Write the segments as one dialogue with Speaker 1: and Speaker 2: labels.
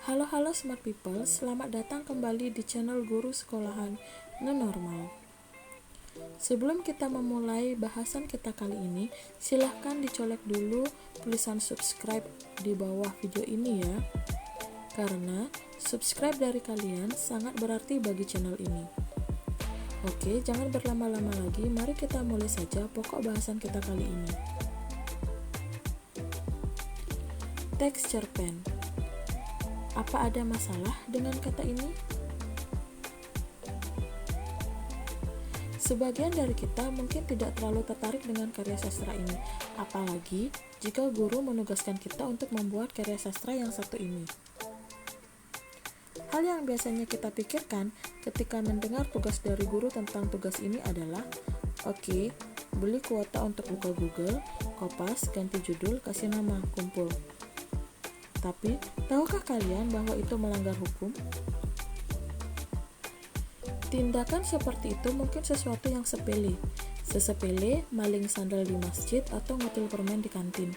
Speaker 1: Halo smart people, selamat datang kembali di channel Guru Sekolahan Non Normal. Sebelum kita memulai bahasan kita kali ini, silahkan dicolek dulu tulisan subscribe di bawah video ini ya. Karena subscribe dari kalian sangat berarti bagi channel ini. Oke, jangan berlama-lama lagi, mari kita mulai saja pokok bahasan kita kali ini. Teks cerpen. Apa ada masalah dengan kata ini? Sebagian dari kita mungkin tidak terlalu tertarik dengan karya sastra ini, apalagi jika guru menugaskan kita untuk membuat karya sastra yang satu ini. Hal yang biasanya kita pikirkan ketika mendengar tugas dari guru tentang tugas ini adalah, oke, beli kuota untuk buka Google, kopas, ganti judul, kasih nama, kumpul. Tapi, tahukah kalian bahwa itu melanggar hukum? Tindakan seperti itu mungkin sesuatu yang sepele. Sesepele maling sandal di masjid atau ngotil permen di kantin.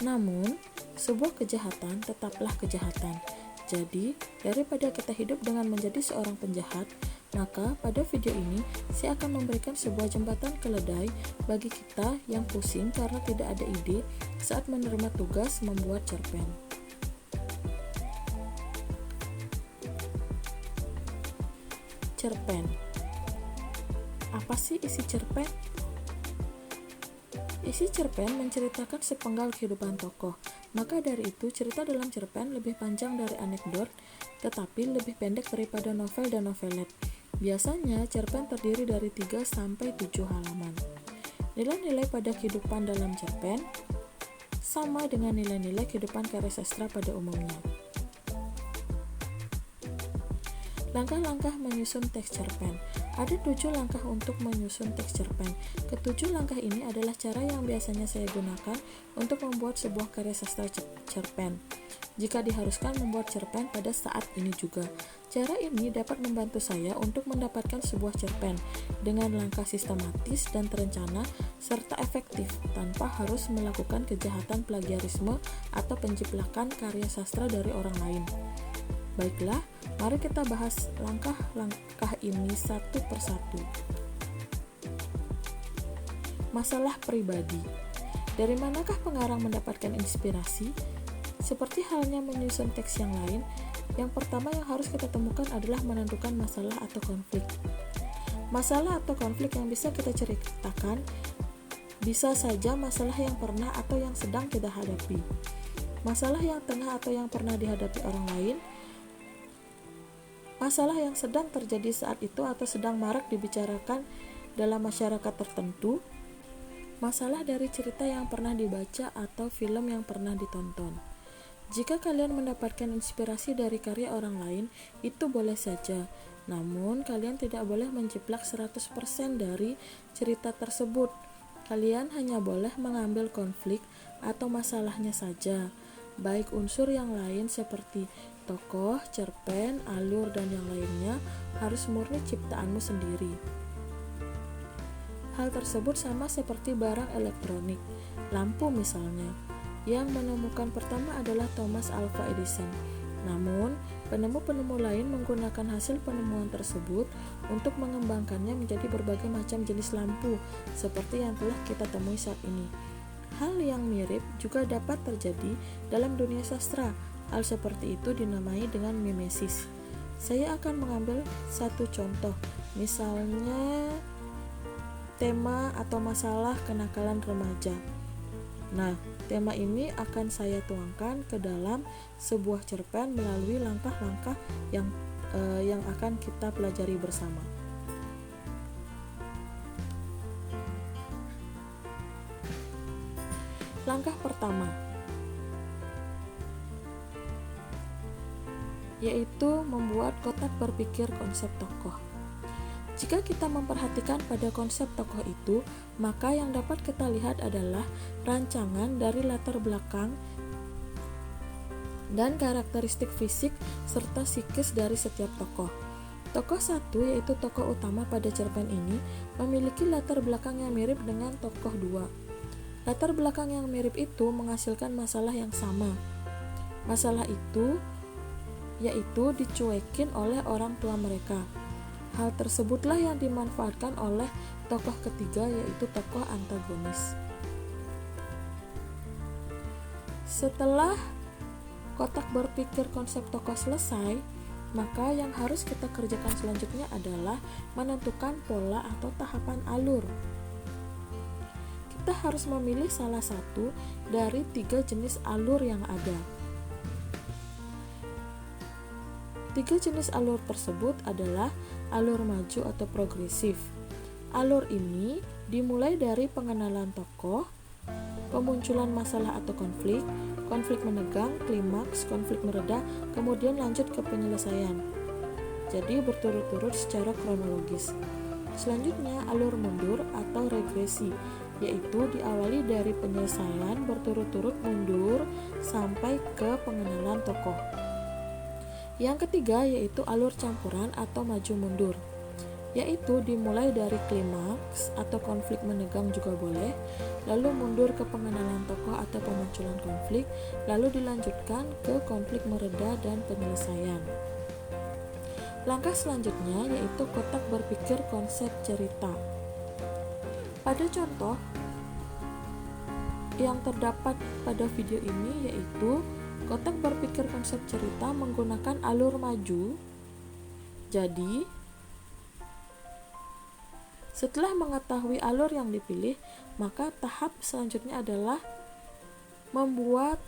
Speaker 1: Namun, sebuah kejahatan tetaplah kejahatan. Jadi, daripada kita hidup dengan menjadi seorang penjahat, maka pada video ini saya akan memberikan sebuah jembatan keledai bagi kita yang pusing karena tidak ada ide saat menerima tugas membuat cerpen. Cerpen. Apa sih isi cerpen? Isi cerpen menceritakan sepenggal kehidupan tokoh. Maka dari itu, cerita dalam cerpen lebih panjang dari anekdot, tetapi lebih pendek daripada novel dan novelet. Biasanya, cerpen terdiri dari 3-7 halaman. Nilai-nilai pada kehidupan dalam cerpen sama dengan nilai-nilai kehidupan karya sastra pada umumnya. Langkah-langkah menyusun teks cerpen. Ada 7 langkah untuk menyusun teks cerpen. Ketujuh langkah ini adalah cara yang biasanya saya gunakan untuk membuat sebuah karya sastra cerpen. Jika diharuskan membuat cerpen pada saat ini juga. Cara ini dapat membantu saya untuk mendapatkan sebuah cerpen dengan langkah sistematis dan terencana serta efektif tanpa harus melakukan kejahatan plagiarisme atau penjiplakan karya sastra dari orang lain. Baiklah, mari kita bahas langkah-langkah ini satu persatu. Masalah pribadi. Dari manakah pengarang mendapatkan inspirasi? Seperti halnya menyusun teks yang lain, yang pertama yang harus kita temukan adalah menentukan masalah atau konflik. Masalah atau konflik yang bisa kita ceritakan bisa saja masalah yang pernah atau yang sedang kita hadapi. Masalah yang tengah atau yang pernah dihadapi orang lain. Masalah yang sedang terjadi saat itu atau sedang marak dibicarakan dalam masyarakat tertentu. Masalah dari cerita yang pernah dibaca atau film yang pernah ditonton. Jika kalian mendapatkan inspirasi dari karya orang lain, itu boleh saja. Namun, kalian tidak boleh menjiplak 100% dari cerita tersebut. Kalian hanya boleh mengambil konflik atau masalahnya saja. Baik unsur yang lain seperti tokoh, cerpen, alur, dan yang lainnya harus murni ciptaanmu sendiri. Hal tersebut sama seperti barang elektronik, lampu misalnya. Yang menemukan pertama adalah Thomas Alva Edison. Namun, penemu-penemu lain menggunakan hasil penemuan tersebut untuk mengembangkannya menjadi berbagai macam jenis lampu, seperti yang telah kita temui saat ini. Hal yang mirip juga dapat terjadi dalam dunia sastra. Hal seperti itu dinamai dengan mimesis. Saya akan mengambil satu contoh, misalnya tema atau masalah kenakalan remaja. Nah, tema ini akan saya tuangkan ke dalam sebuah cerpen melalui langkah-langkah yang akan kita pelajari bersama. Langkah pertama, yaitu membuat kotak berpikir konsep tokoh. Jika kita memperhatikan pada konsep tokoh itu, maka yang dapat kita lihat adalah rancangan dari latar belakang dan karakteristik fisik serta psikis dari setiap tokoh. Tokoh satu, yaitu tokoh utama pada cerpen ini, memiliki latar belakang yang mirip dengan tokoh dua. Latar belakang yang mirip itu menghasilkan masalah yang sama. Masalah itu yaitu dicuekin oleh orang tua mereka. Hal tersebutlah yang dimanfaatkan oleh tokoh ketiga, yaitu tokoh antagonis. Setelah kotak berpikir konsep tokoh selesai, maka yang harus kita kerjakan selanjutnya adalah menentukan pola atau tahapan alur. Kita harus memilih salah satu dari 3 jenis alur yang ada. 3 jenis alur tersebut adalah alur maju atau progresif. Alur ini dimulai dari pengenalan tokoh, pemunculan masalah atau konflik, konflik menegang, klimaks, konflik mereda, kemudian lanjut ke penyelesaian. Jadi berturut-turut secara kronologis. Selanjutnya alur mundur atau regresi, yaitu diawali dari penyelesaian berturut-turut mundur sampai ke pengenalan tokoh. Yang ketiga yaitu alur campuran atau maju mundur, yaitu dimulai dari klimaks atau konflik menegang juga boleh, lalu mundur ke pengenalan tokoh atau pemunculan konflik, lalu dilanjutkan ke konflik mereda dan penyelesaian. Langkah selanjutnya yaitu kotak berpikir konsep cerita. Pada contoh yang terdapat pada video ini yaitu kotak berpikir konsep cerita menggunakan alur maju. Jadi, setelah mengetahui alur yang dipilih, maka tahap selanjutnya adalah membuat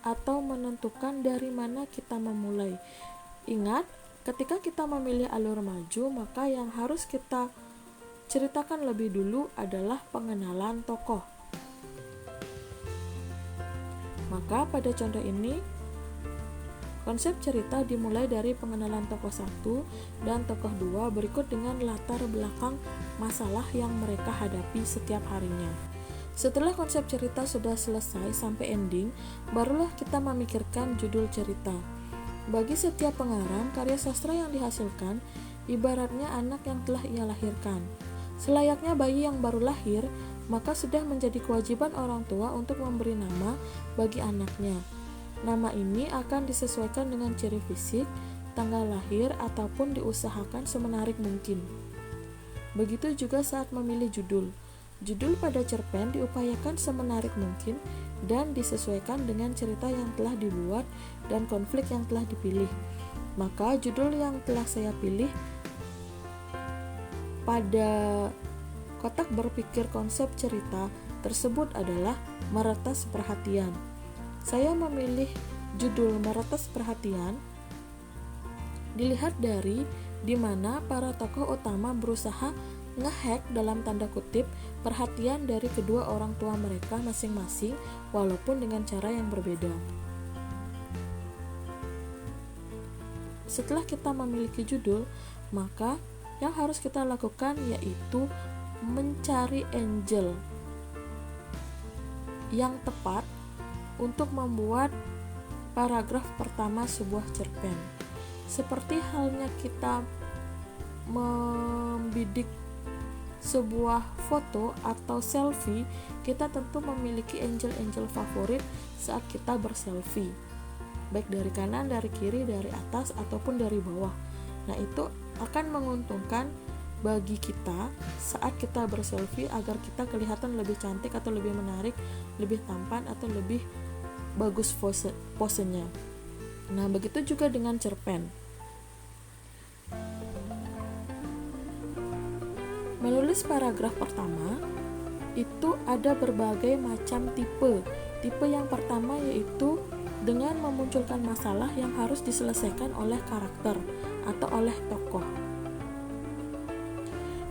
Speaker 1: atau menentukan dari mana kita memulai. Ingat, ketika kita memilih alur maju, maka yang harus kita ceritakan lebih dulu adalah pengenalan tokoh. Maka pada contoh ini, konsep cerita dimulai dari pengenalan tokoh 1 dan tokoh 2 berikut dengan latar belakang masalah yang mereka hadapi setiap harinya. Setelah konsep cerita sudah selesai sampai ending, barulah kita memikirkan judul cerita. Bagi setiap pengarang, karya sastra yang dihasilkan ibaratnya anak yang telah ia lahirkan. Selayaknya bayi yang baru lahir, maka sudah menjadi kewajiban orang tua untuk memberi nama bagi anaknya. Nama ini akan disesuaikan dengan ciri fisik, tanggal lahir, ataupun diusahakan semenarik mungkin. Begitu juga saat memilih judul. Judul pada cerpen diupayakan semenarik mungkin dan disesuaikan dengan cerita yang telah dibuat dan konflik yang telah dipilih. Maka judul yang telah saya pilih pada kotak berpikir konsep cerita tersebut adalah Meretas Perhatian. Saya memilih judul Meretas Perhatian dilihat dari di mana para tokoh utama berusaha ngehack dalam tanda kutip perhatian dari kedua orang tua mereka masing-masing walaupun dengan cara yang berbeda. Setelah kita memiliki judul, maka yang harus kita lakukan yaitu mencari angel yang tepat untuk membuat paragraf pertama sebuah cerpen. Seperti halnya kita membidik sebuah foto atau selfie, kita tentu memiliki angel-angel favorit saat kita berselfie, baik dari kanan, dari kiri, dari atas, ataupun dari bawah. Nah, itu akan menguntungkan bagi kita saat kita berselfie agar kita kelihatan lebih cantik atau lebih menarik, lebih tampan atau lebih bagus posenya. Nah, begitu juga dengan cerpen. Menulis paragraf pertama itu ada berbagai macam tipe. Tipe yang pertama yaitu dengan memunculkan masalah yang harus diselesaikan oleh karakter atau oleh tokoh.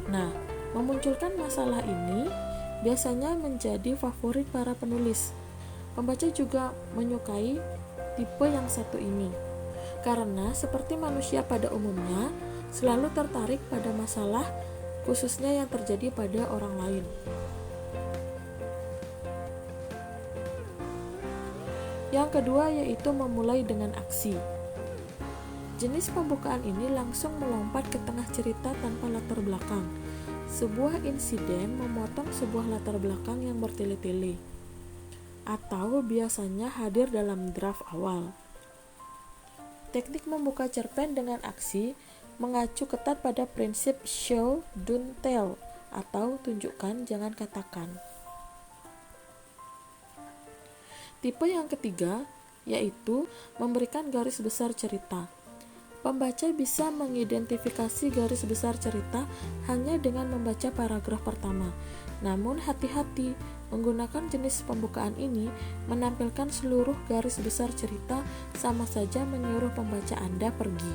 Speaker 1: Nah, memunculkan masalah ini biasanya menjadi favorit para penulis. Pembaca juga menyukai tipe yang satu ini, karena seperti manusia pada umumnya selalu tertarik pada masalah, khususnya yang terjadi pada orang lain. Yang kedua yaitu memulai dengan aksi. Jenis pembukaan ini langsung melompat ke tengah cerita tanpa latar belakang. Sebuah insiden memotong sebuah latar belakang yang bertele-tele, atau biasanya hadir dalam draft awal. Teknik membuka cerpen dengan aksi mengacu ketat pada prinsip show, don't tell, atau tunjukkan, jangan katakan. Tipe yang ketiga yaitu memberikan garis besar cerita. Pembaca bisa mengidentifikasi garis besar cerita hanya dengan membaca paragraf pertama. Namun hati-hati, menggunakan jenis pembukaan ini menampilkan seluruh garis besar cerita sama saja menyuruh pembaca Anda pergi.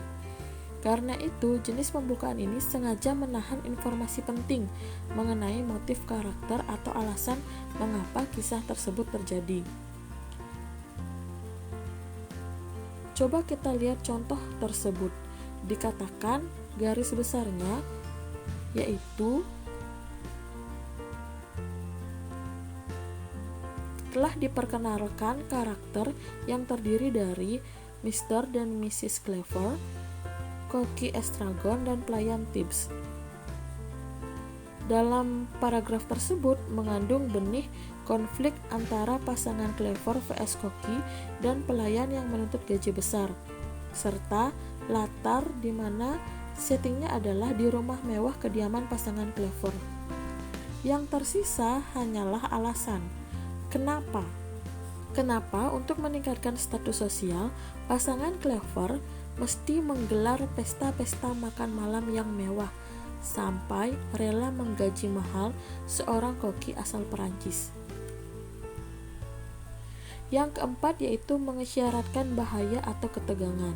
Speaker 1: Karena itu, jenis pembukaan ini sengaja menahan informasi penting mengenai motif karakter atau alasan mengapa kisah tersebut terjadi. Coba kita lihat contoh tersebut. Dikatakan garis besarnya yaitu telah diperkenalkan karakter yang terdiri dari Mr. dan Mrs. Clever, koki Estragon, dan pelayan Tibbs. Dalam paragraf tersebut mengandung benih konflik antara pasangan Clever vs koki dan pelayan yang menuntut gaji besar, serta latar di mana settingnya adalah di rumah mewah kediaman pasangan Clever. Yang tersisa hanyalah alasan. Kenapa untuk meningkatkan status sosial, pasangan Clever mesti menggelar pesta-pesta makan malam yang mewah sampai rela menggaji mahal seorang koki asal Perancis. Yang keempat yaitu mengisyaratkan bahaya atau ketegangan.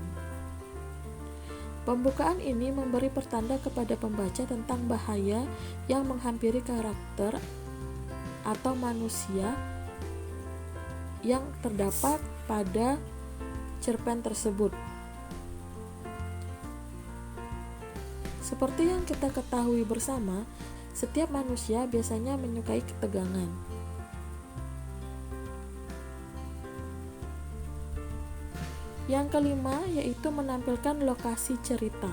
Speaker 1: Pembukaan ini memberi pertanda kepada pembaca tentang bahaya yang menghampiri karakter atau manusia yang terdapat pada cerpen tersebut. Seperti yang kita ketahui bersama, setiap manusia biasanya menyukai ketegangan. Yang kelima yaitu menampilkan lokasi cerita.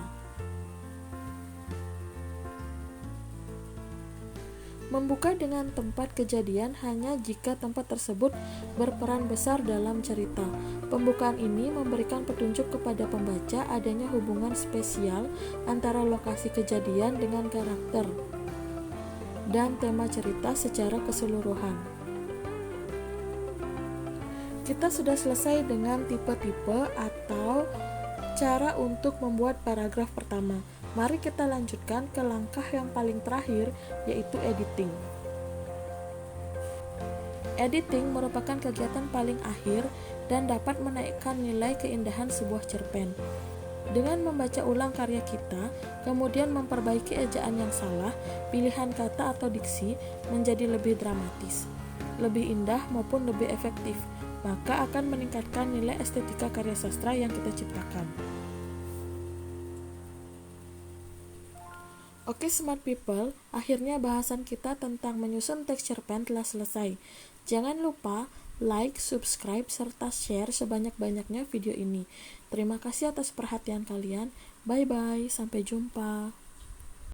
Speaker 1: Membuka dengan tempat kejadian hanya jika tempat tersebut berperan besar dalam cerita. Pembukaan ini memberikan petunjuk kepada pembaca adanya hubungan spesial antara lokasi kejadian dengan karakter dan tema cerita secara keseluruhan. Kita sudah selesai dengan tipe-tipe atau cara untuk membuat paragraf pertama. Mari kita lanjutkan ke langkah yang paling terakhir, yaitu editing. Editing merupakan kegiatan paling akhir dan dapat menaikkan nilai keindahan sebuah cerpen. Dengan membaca ulang karya kita, kemudian memperbaiki ejaan yang salah, pilihan kata atau diksi menjadi lebih dramatis, lebih indah maupun lebih efektif, maka akan meningkatkan nilai estetika karya sastra yang kita ciptakan. Oke smart people, akhirnya bahasan kita tentang menyusun teks cerpen telah selesai. Jangan lupa like, subscribe, serta share sebanyak-banyaknya video ini. Terima kasih atas perhatian kalian. Bye-bye, sampai jumpa.